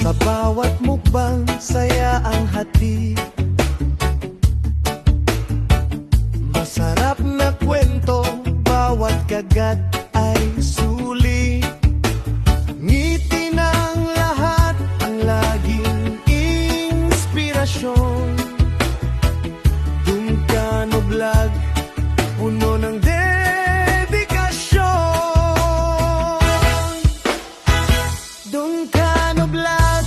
Sa bawat mukbang saya ang hatid, masarap na kwento, bawat kagat ay sulit. Ngiti ng lahat ang laging inspirasyon. Dunkano Vlog, puno ng dedikasyon. Dunkano Vlog,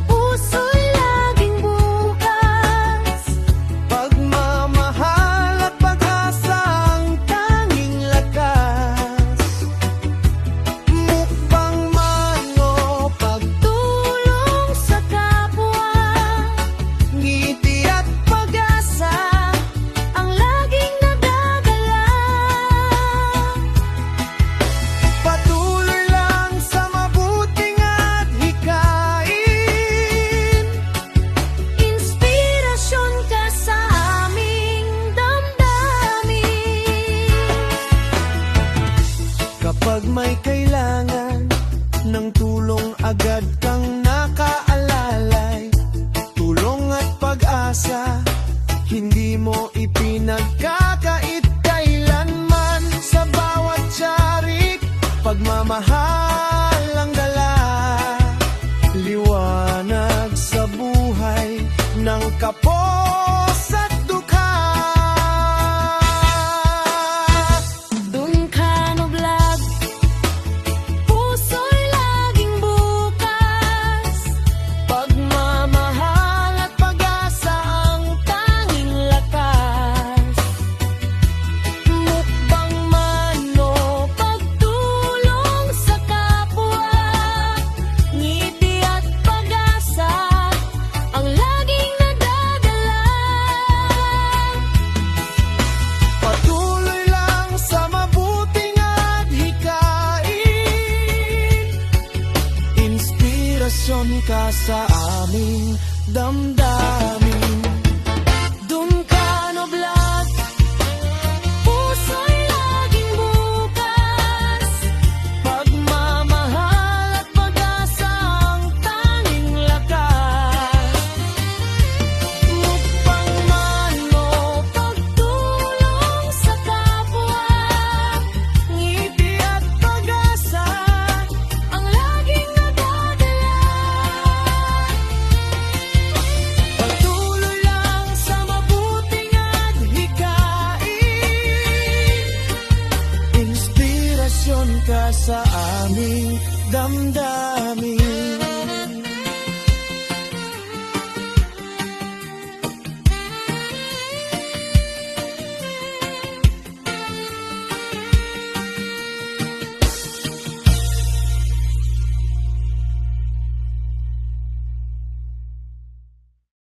puso'y laging bukas. pagmamahal at pag-asa ang tanging lakas. Mukbang man o Tulong sa kapwa, ngiti at pag-asa ang laging nadadala. patuloy lang sa mabuting at hikain. Inspirasyon ka sa aming damdamin. Kapag may kailangan ng tulong, agad kang nakaalalay. Tulong at pag-asa, hindi mo ipinagkakait kailanman. Sa bawat tiyarik, pagmamahal ang dala. Liwanag sa buhay ng kapos at dukha. Dunkano Vlog, puso'y laging bukas. Pagmamahal at pag-asa ang tanging lakas. Mukbang man o pagtulong sa kapwa, ngiti at pag-asa ang laging nadadala. Patuloy lang sa mabuting at hikain. Inspirasyon ka sa aming damdamin. Dunkano Vlog, Puso'y laging bukas. pagmamahal at pag-asa ang tanging lakas. Mukbang man o pagtulong sa kapwa, Ngiti at pag-asa ang laging nadadala. patuloy lang sa mabuting at hikain. Inspirasyon ka sa aming damdamin.